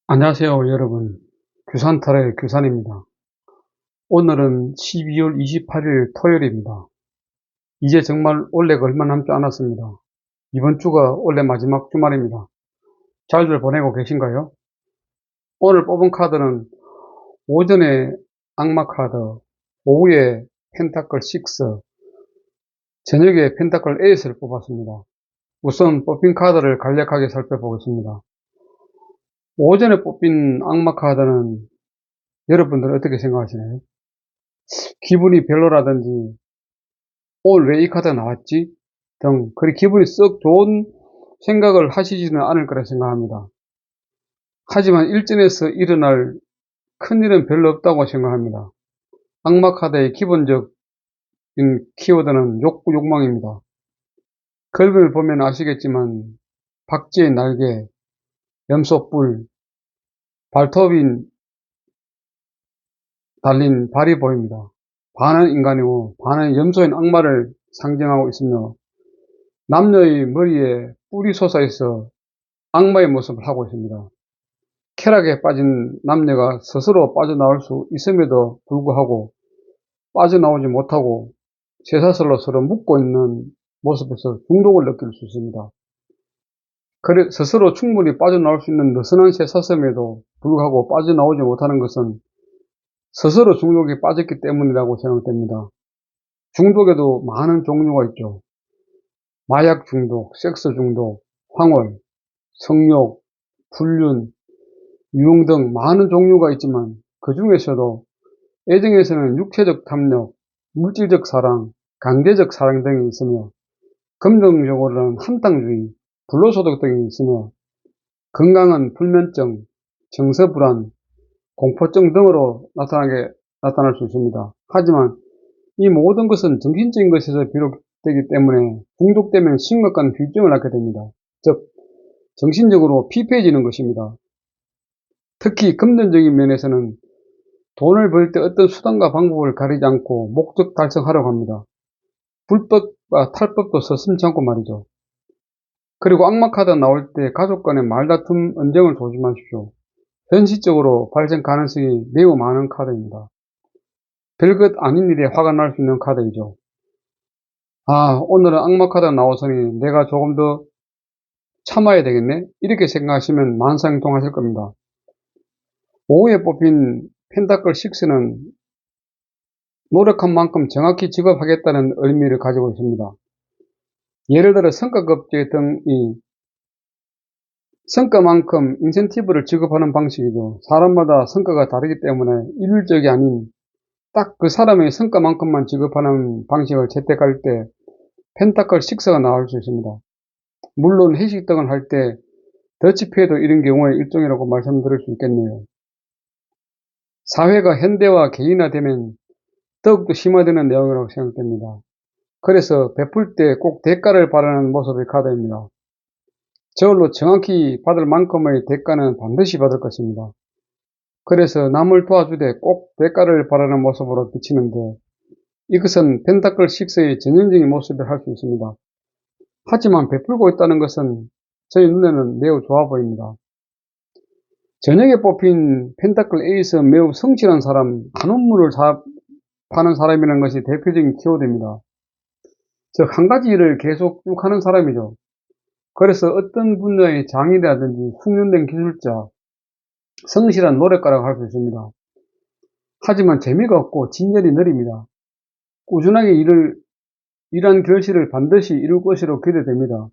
안녕하세요, 여러분. 규산탈의 규산입니다. 오늘은 12월 28일 토요일입니다. 이제 정말 올해가 얼마 남지 않았습니다. 이번 주가 올해 마지막 주말입니다. 잘들 보내고 계신가요? 오늘 뽑은 카드는 오전에 악마 카드, 오후에 펜타클 6, 저녁에 펜타클 8을 뽑았습니다. 우선 뽑힌 카드를 간략하게 살펴보겠습니다. 오전에 뽑힌 악마 카드는 여러분들 어떻게 생각하시나요? 기분이 별로라든지 오늘 왜 이 카드가 나왔지? 등 그리 기분이 썩 좋은 생각을 하시지는 않을 거라 생각합니다. 하지만 일전에서 일어날 큰일은 별로 없다고 생각합니다. 악마 카드의 기본적인 키워드는 욕구 욕망입니다. 글을 보면 아시겠지만 박쥐의 날개, 염소뿔, 발톱이 달린 발이 보입니다. 반은 인간이고 반은 염소인 악마를 상징하고 있으며 남녀의 머리에 뿔이 솟아있어 악마의 모습을 하고 있습니다. 쾌락에 빠진 남녀가 스스로 빠져나올 수 있음에도 불구하고 빠져나오지 못하고 쇠사슬로 서로 묶고 있는 모습에서 중독을 느낄 수 있습니다. 그래 스스로 충분히 빠져나올 수 있는 느슨한 쇠사슬임에도 불구하고 빠져나오지 못하는 것은 스스로 중독에 빠졌기 때문이라고 생각됩니다. 중독에도 많은 종류가 있죠. 마약 중독, 섹스 중독, 황홀, 성욕, 불륜, 유흥 등 많은 종류가 있지만 그 중에서도 애정에서는 육체적 탐욕, 물질적 사랑, 강제적 사랑 등이 있으며 긍정적으로는 한탕주의, 불로소득 등이 있으며 건강은 불면증, 정서불안, 공포증 등으로 나타날 수 있습니다. 하지만 이 모든 것은 정신적인 것에서 비롯되기 때문에 중독되면 심각한 후유증을 낳게 됩니다. 즉 정신적으로 피폐해지는 것입니다. 특히 금전적인 면에서는 돈을 벌 때 어떤 수단과 방법을 가리지 않고 목적 달성하려고 합니다. 불법과 탈법도 서슴지 않고 말이죠. 그리고 악마 카드 나올 때 가족 간의 말다툼, 언쟁을 조심하십시오. 현실적으로 발생 가능성이 매우 많은 카드입니다. 별것 아닌 일에 화가 날 수 있는 카드이죠. 오늘은 악마 카드가 나와서니 내가 조금 더 참아야 되겠네? 이렇게 생각하시면 만사형통하실 겁니다. 오후에 뽑힌 펜타클 6는 노력한 만큼 정확히 지급하겠다는 의미를 가지고 있습니다. 예를 들어 성과급제 등이 성과만큼 인센티브를 지급하는 방식이죠. 사람마다 성과가 다르기 때문에 일률적이 아닌 딱 그 사람의 성과만큼만 지급하는 방식을 채택할 때 펜타클 6가 나올 수 있습니다. 물론 회식 등을 할 때 더치페이도 이런 경우의 일종이라고 말씀드릴 수 있겠네요. 사회가 현대화 개인화되면 더욱더 심화되는 내용이라고 생각됩니다. 그래서 베풀 때 꼭 대가를 바라는 모습의 카드입니다. 저울로 정확히 받을 만큼의 대가는 반드시 받을 것입니다. 그래서 남을 도와주되 꼭 대가를 바라는 모습으로 비치는데 이것은 펜타클 6의 전형적인 모습을 할 수 있습니다. 하지만 베풀고 있다는 것은 저희 눈에는 매우 좋아 보입니다. 저녁에 뽑힌 펜타클 8은 매우 성실한 사람, 한우물을 파는 사람이라는 것이 대표적인 키워드입니다. 즉, 한 가지 일을 계속 쭉 하는 사람이죠. 그래서 어떤 분야의 장이라든지 숙련된 기술자, 성실한 노력가라고 할 수 있습니다. 하지만 재미가 없고 진전이 느립니다. 꾸준하게 일한 결실을 반드시 이룰 것으로 기대됩니다.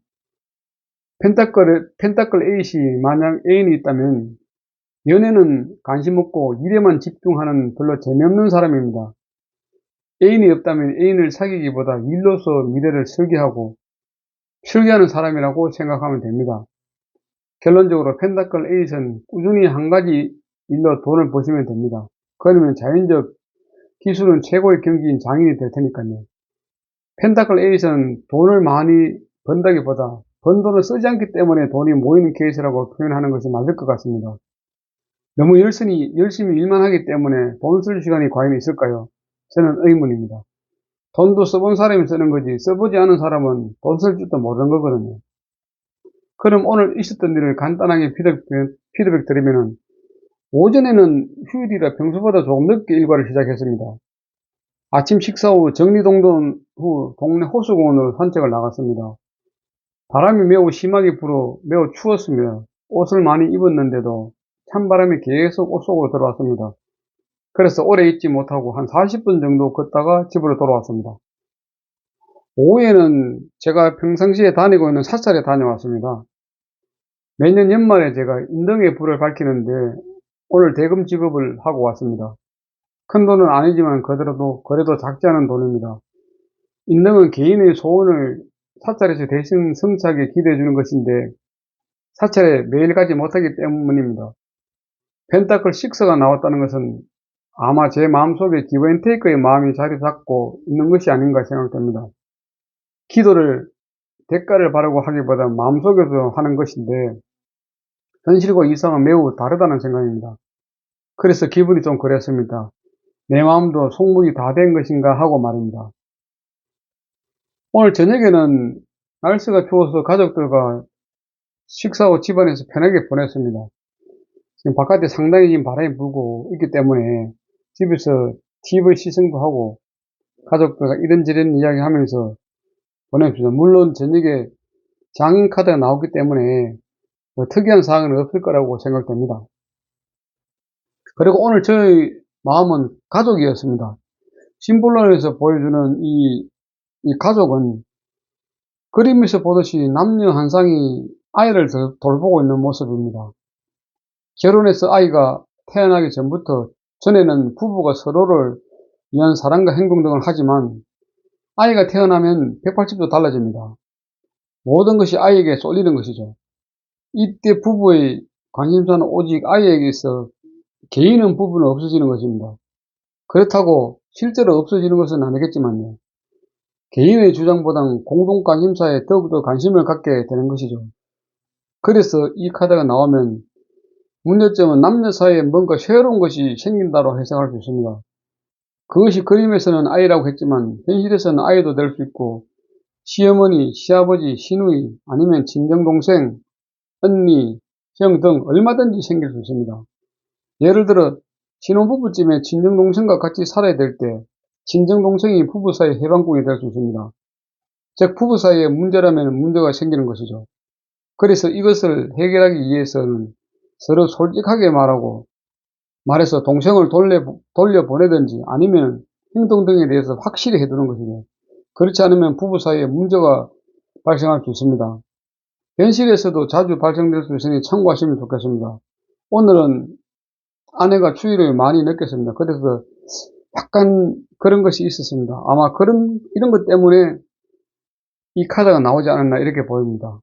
펜타클 8이 만약 애인이 있다면 연애는 관심 없고 일에만 집중하는 별로 재미없는 사람입니다. 애인이 없다면 애인을 사귀기보다 일로서 미래를 설계하는 사람이라고 생각하면 됩니다. 결론적으로 펜타클 8은 꾸준히 한 가지 일로 돈을 버시면 됩니다. 그러면 자연적 기술은 최고의 경기인 장인이 될 테니까요. 펜타클 8은 돈을 많이 번다기보다 번 돈을 쓰지 않기 때문에 돈이 모이는 케이스라고 표현하는 것이 맞을 것 같습니다. 너무 열심히 일만 하기 때문에 돈 쓸 시간이 과연 있을까요? 저는 의문입니다. 돈도 써본 사람이 쓰는 거지 써보지 않은 사람은 돈 쓸 줄도 모르는 거거든요. 그럼 오늘 있었던 일을 간단하게 피드백 드리면은, 오전에는 휴일이라 평소보다 조금 늦게 일과를 시작했습니다. 아침 식사 후 정리정돈 후 동네 호수공원으로 산책을 나갔습니다. 바람이 매우 심하게 불어 매우 추웠으며 옷을 많이 입었는데도 찬바람이 계속 옷 속으로 들어왔습니다. 그래서 오래 있지 못하고 한 40분 정도 걷다가 집으로 돌아왔습니다. 오후에는 제가 평상시에 다니고 있는 사찰에 다녀왔습니다. 매년 연말에 제가 인등에 불을 밝히는데 오늘 대금 지급을 하고 왔습니다. 큰 돈은 아니지만 그래도 작지 않은 돈입니다. 인등은 개인의 소원을 사찰에서 대신 성취하게 기대해 주는 것인데 사찰에 매일 가지 못하기 때문입니다. 펜타클 6가 나왔다는 것은 아마 제 마음속에 기브앤테이크의 마음이 자리 잡고 있는 것이 아닌가 생각됩니다. 기도를 대가를 바라고 하기보다 마음속에서 하는 것인데 현실과 이상은 매우 다르다는 생각입니다. 그래서 기분이 좀 그랬습니다. 내 마음도 속물이 다 된 것인가 하고 말입니다. 오늘 저녁에는 날씨가 추워서 가족들과 식사 후 집안에서 편하게 보냈습니다. 지금 바깥에 상당히 지금 바람이 불고 있기 때문에 집에서 TV 시승도 하고 가족들과 이런저런 이야기 하면서 보냈습니다. 물론 저녁에 장인 카드가 나오기 때문에 뭐 특이한 사항은 없을 거라고 생각됩니다. 그리고 오늘 저희 마음은 가족이었습니다. 심볼론에서 보여주는 이 가족은 그림에서 보듯이 남녀 한 쌍이 아이를 돌보고 있는 모습입니다. 결혼해서 아이가 태어나기 전에는 부부가 서로를 위한 사랑과 행동 등을 하지만 아이가 태어나면 180도 달라집니다. 모든 것이 아이에게 쏠리는 것이죠. 이때 부부의 관심사는 오직 아이에게 있어 개인은 부분은 없어지는 것입니다. 그렇다고 실제로 없어지는 것은 아니겠지만요. 개인의 주장보다는 공동 관심사에 더욱더 관심을 갖게 되는 것이죠. 그래서 이 카드가 나오면 문제점은 남녀 사이에 뭔가 새로운 것이 생긴다고 해석할 수 있습니다. 그것이 그림에서는 아이라고 했지만 현실에서는 아이도 될 수 있고 시어머니, 시아버지, 시누이 아니면 친정동생, 언니, 형 등 얼마든지 생길 수 있습니다. 예를 들어 신혼부부쯤에 친정동생과 같이 살아야 될 때 친정동생이 부부 사이 해방꾼이 될 수 있습니다. 즉 부부 사이에 문제라면 문제가 생기는 것이죠. 그래서 이것을 해결하기 위해서는 서로 솔직하게 말해서 동생을 돌려보내든지 아니면 행동 등에 대해서 확실히 해두는 것이죠. 그렇지 않으면 부부 사이에 문제가 발생할 수 있습니다. 현실에서도 자주 발생될 수 있으니 참고하시면 좋겠습니다. 오늘은 아내가 추위를 많이 느꼈습니다. 그래서 약간 그런 것이 있었습니다. 아마 이런 것 때문에 이 카드가 나오지 않았나 이렇게 보입니다.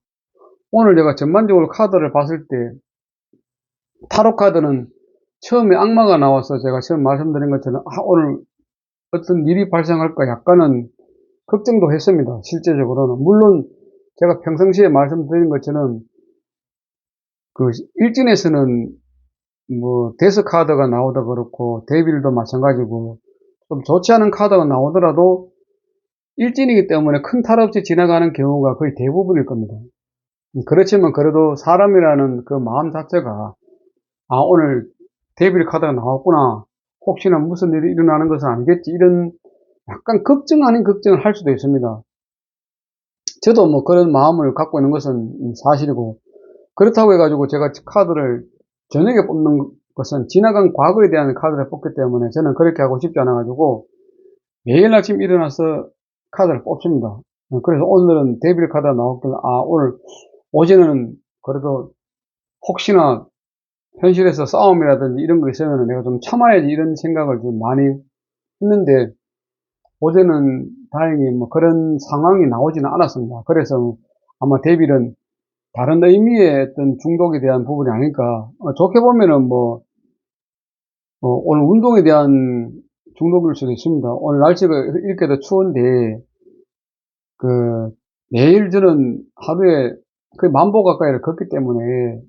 오늘 제가 전반적으로 카드를 봤을 때 타로 카드는 처음에 악마가 나와서 제가 처음 말씀드린 것처럼 오늘 어떤 일이 발생할까 약간은 걱정도 했습니다. 실제적으로는. 물론 제가 평상시에 말씀드린 것처럼 그 일진에서는 뭐 데스 카드가 나오다 그렇고 데빌도 마찬가지고 좀 좋지 않은 카드가 나오더라도 일진이기 때문에 큰 탈 없이 지나가는 경우가 거의 대부분일 겁니다. 그렇지만 그래도 사람이라는 그 마음 자체가 오늘 데빌 카드가 나왔구나, 혹시나 무슨 일이 일어나는 것은 아니겠지, 이런 약간 걱정 아닌 걱정을 할 수도 있습니다. 저도 뭐 그런 마음을 갖고 있는 것은 사실이고, 그렇다고 해가지고 제가 카드를 저녁에 뽑는 것은 지나간 과거에 대한 카드를 뽑기 때문에 저는 그렇게 하고 싶지 않아가지고 매일 아침 일어나서 카드를 뽑습니다. 그래서 오늘은 데빌 카드가 나왔길래 오늘 어제는 그래도 혹시나 현실에서 싸움이라든지 이런 거 있으면 내가 좀 참아야지 이런 생각을 좀 많이 했는데 어제는 다행히 뭐 그런 상황이 나오지는 않았습니다. 그래서 아마 데빌은 다른 의미의 어떤 중독에 대한 부분이 아닐까. 좋게 보면은 오늘 운동에 대한 중독일 수도 있습니다. 오늘 날씨가 이렇게 더 추운데 매일 저는 하루에 거의 10,000보 가까이를 걷기 때문에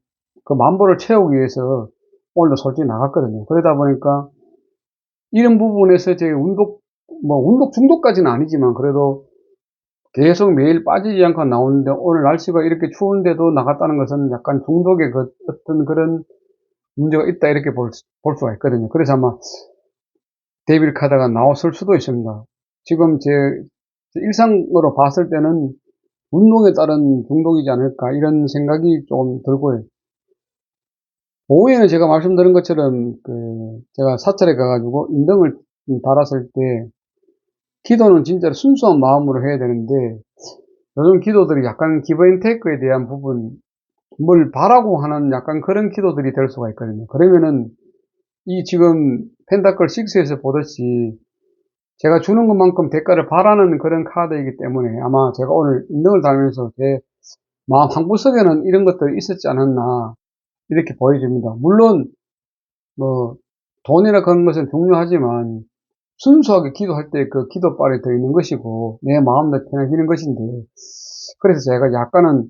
그 10,000보를 채우기 위해서 오늘도 솔직히 나갔거든요. 그러다 보니까 이런 부분에서 제 운동 중독까지는 아니지만 그래도 계속 매일 빠지지 않고 나오는데 오늘 날씨가 이렇게 추운데도 나갔다는 것은 약간 중독의 어떤 그런 문제가 있다 이렇게 볼 수가 있거든요. 그래서 아마 데빌 카드가 나왔을 수도 있습니다. 지금 제 일상으로 봤을 때는 운동에 따른 중독이지 않을까 이런 생각이 좀 들고요. 오후에는 제가 말씀드린 것처럼 제가 사찰에 가가지고 인등을 달았을 때 기도는 진짜로 순수한 마음으로 해야 되는데 요즘 기도들이 약간 기브 앤 테이크에 대한 부분, 뭘 바라고 하는 약간 그런 기도들이 될 수가 있거든요. 그러면은 이 지금 펜타클 6에서 보듯이 제가 주는 것만큼 대가를 바라는 그런 카드이기 때문에 아마 제가 오늘 인등을 달면서 제 마음 한구석에는 이런 것들이 있었지 않았나 이렇게 보여집니다. 물론 뭐 돈이나 그런 것은 중요하지만 순수하게 기도할 때 그 기도발이 더 있는 것이고 내 마음도 편해지는 것인데, 그래서 제가 약간은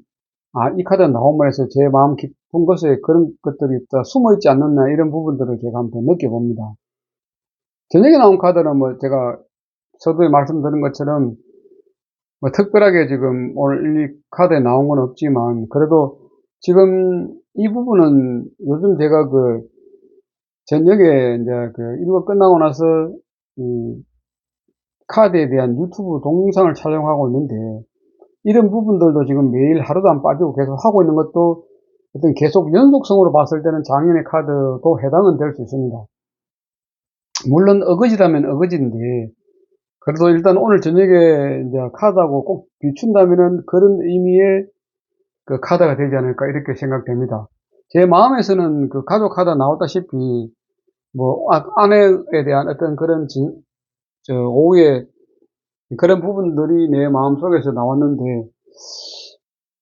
이 카드가 나옴으로 해서 제 마음 깊은 곳에 그런 것들이 다 숨어 있지 않느냐 이런 부분들을 제가 한번 느껴봅니다. 저녁에 나온 카드는 뭐 제가 서두에 말씀드린 것처럼 뭐 특별하게 지금 오늘 이 카드에 나온 건 없지만 그래도 지금 이 부분은 요즘 제가 저녁에 이제 일과 끝나고 나서 이 카드에 대한 유튜브 동영상을 촬영하고 있는데 이런 부분들도 지금 매일 하루도 안 빠지고 계속 하고 있는 것도 어떤 계속 연속성으로 봤을 때는 장인의 카드도 해당은 될 수 있습니다. 물론 어거지라면 어거지인데 그래도 일단 오늘 저녁에 이제 카드하고 꼭 비춘다면은 그런 의미의 카드가 되지 않을까 이렇게 생각됩니다. 제 마음에서는 가족 카드 나왔다시피 뭐 아내에 대한 어떤 그런 오후에 그런 부분들이 내 마음속에서 나왔는데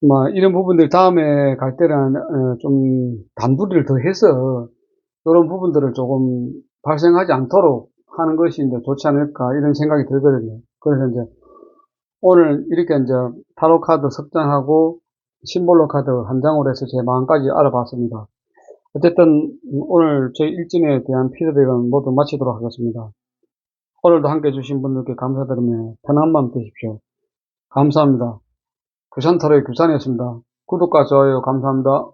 뭐 이런 부분들 다음에 갈 때는 좀 단도리를 더 해서 그런 부분들을 조금 발생하지 않도록 하는 것이 이제 좋지 않을까 이런 생각이 들거든요. 그래서 이제 오늘 이렇게 이제 타로 카드 석 장하고 심볼로 카드 한 장으로 해서 제 마음까지 알아봤습니다. 어쨌든 오늘 제 일진에 대한 피드백은 모두 마치도록 하겠습니다. 오늘도 함께 해주신 분들께 감사드리며 편안한 밤 되십시오. 감사합니다. 규산타로의 규산이었습니다. 구독과 좋아요 감사합니다.